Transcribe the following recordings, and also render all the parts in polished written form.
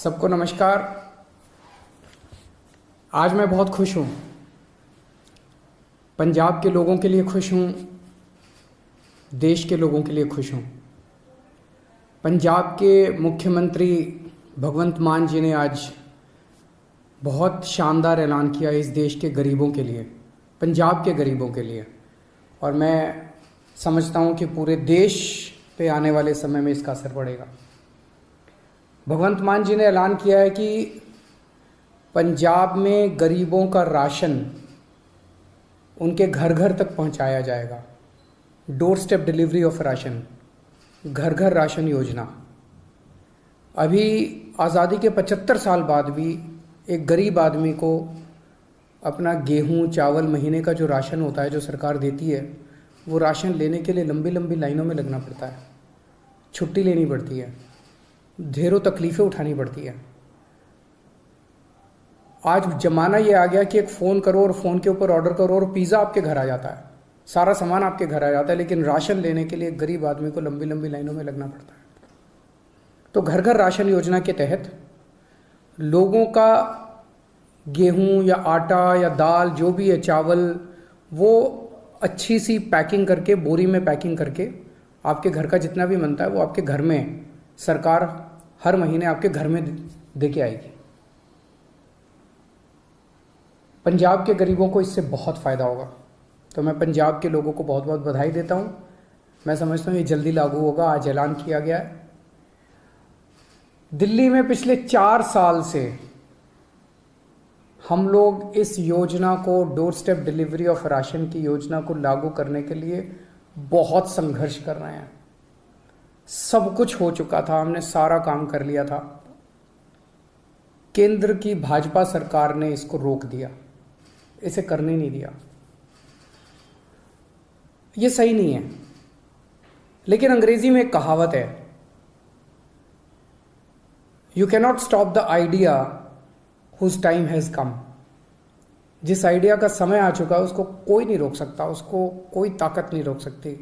सबको नमस्कार। आज मैं बहुत खुश हूँ। पंजाब के लोगों के लिए खुश हूँ, देश के लोगों के लिए खुश हूँ। पंजाब के मुख्यमंत्री भगवंत मान जी ने आज बहुत शानदार ऐलान किया इस देश के गरीबों के लिए, पंजाब के गरीबों के लिए, और मैं समझता हूँ कि पूरे देश पे आने वाले समय में इसका असर पड़ेगा। भगवंत मान जी ने ऐलान किया है कि पंजाब में गरीबों का राशन उनके घर घर तक पहुंचाया जाएगा। Door step delivery of ration, घर घर राशन योजना। अभी आज़ादी के 75 साल बाद भी एक गरीब आदमी को अपना गेहूं चावल महीने का जो राशन होता है, जो सरकार देती है, वो राशन लेने के लिए लंबी लंबी लाइनों में लगना पड़ता है, छुट्टी लेनी पड़ती है, ढेरों तकलीफ़ें उठानी पड़ती है। आज ज़माना ये आ गया कि एक फ़ोन करो और फ़ोन के ऊपर ऑर्डर करो और पिज़्ज़ा आपके घर आ जाता है, सारा सामान आपके घर आ जाता है, लेकिन राशन लेने के लिए एक गरीब आदमी को लंबी लंबी लाइनों में लगना पड़ता है। तो घर घर राशन योजना के तहत लोगों का गेहूं या आटा या दाल जो भी है, चावल, वो अच्छी सी पैकिंग करके, बोरी में पैकिंग करके आपके घर का जितना भी बनता है वो आपके घर में सरकार हर महीने आपके घर में दे के आएगी। पंजाब के गरीबों को इससे बहुत फ़ायदा होगा। तो मैं पंजाब के लोगों को बहुत बहुत बधाई देता हूँ। मैं समझता हूँ ये जल्दी लागू होगा, आज ऐलान किया गया है। दिल्ली में पिछले 4 साल से हम लोग इस योजना को, door step delivery of ration की योजना को लागू करने के लिए बहुत संघर्ष कर रहे हैं। सब कुछ हो चुका था, हमने सारा काम कर लिया था। केंद्र की भाजपा सरकार ने इसको रोक दिया, इसे करने नहीं दिया। ये सही नहीं है। लेकिन अंग्रेजी में एक कहावत है, you cannot stop the idea whose time has come. जिस आइडिया का समय आ चुका है उसको कोई नहीं रोक सकता, उसको कोई ताकत नहीं रोक सकती,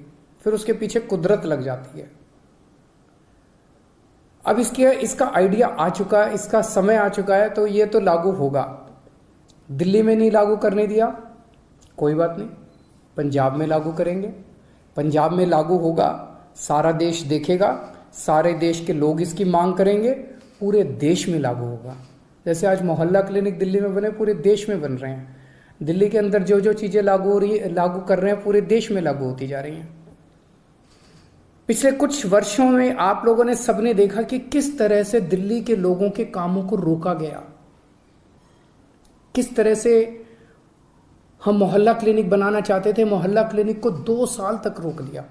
फिर उसके पीछे कुदरत लग जाती है। अब इसका आइडिया आ चुका है, इसका समय आ चुका है, तो ये तो लागू होगा। दिल्ली में नहीं लागू करने दिया, कोई बात नहीं, पंजाब में लागू करेंगे। पंजाब में लागू होगा, सारा देश देखेगा, सारे देश के लोग इसकी मांग करेंगे, पूरे देश में लागू होगा। जैसे आज मोहल्ला क्लिनिक दिल्ली में बने, पूरे देश में बन रहे हैं। दिल्ली के अंदर जो जो चीज़ें लागू कर रहे हैं, पूरे देश में लागू होती जा रही हैं। पिछले कुछ वर्षों में आप लोगों ने, सबने देखा कि किस तरह से दिल्ली के लोगों के कामों को रोका गया, किस तरह से हम मोहल्ला क्लिनिक बनाना चाहते थे, मोहल्ला क्लिनिक को 2 साल तक रोक दिया,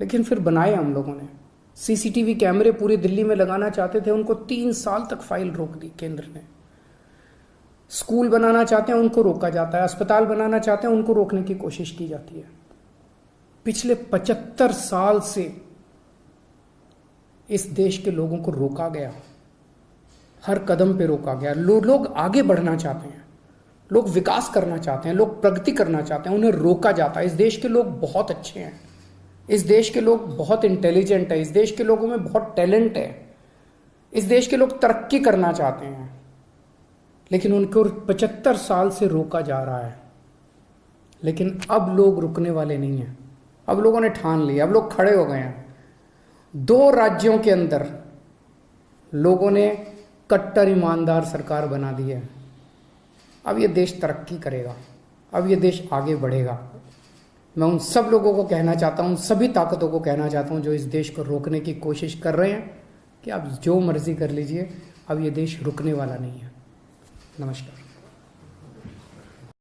लेकिन फिर बनाए हम लोगों ने। सीसीटीवी कैमरे पूरी दिल्ली में लगाना चाहते थे, उनको 3 साल तक फाइल रोक दी केंद्र ने। स्कूल बनाना चाहते हैं, उनको रोका जाता है। अस्पताल बनाना चाहते हैं, उनको रोकने की कोशिश की जाती है। पिछले 75 साल से इस देश के लोगों को रोका गया, हर कदम पे रोका गया। लोग आगे बढ़ना चाहते हैं, लोग विकास करना चाहते हैं, लोग प्रगति करना चाहते हैं, उन्हें रोका जाता है। इस देश के लोग बहुत अच्छे हैं, इस देश के लोग बहुत इंटेलिजेंट है, इस देश के लोगों में बहुत टैलेंट है, इस देश के लोग तरक्की करना चाहते हैं, लेकिन उनको 75 साल से रोका जा रहा है। लेकिन अब लोग रुकने वाले नहीं हैं। अब लोगों ने ठान लिया, अब लोग खड़े हो गए हैं। 2 राज्यों के अंदर लोगों ने कट्टर ईमानदार सरकार बना दी है। अब ये देश तरक्की करेगा, अब ये देश आगे बढ़ेगा। मैं उन सब लोगों को कहना चाहता हूँ, सभी ताकतों को कहना चाहता हूँ जो इस देश को रोकने की कोशिश कर रहे हैं, कि आप जो मर्जी कर लीजिए, अब ये देश रुकने वाला नहीं है। नमस्कार।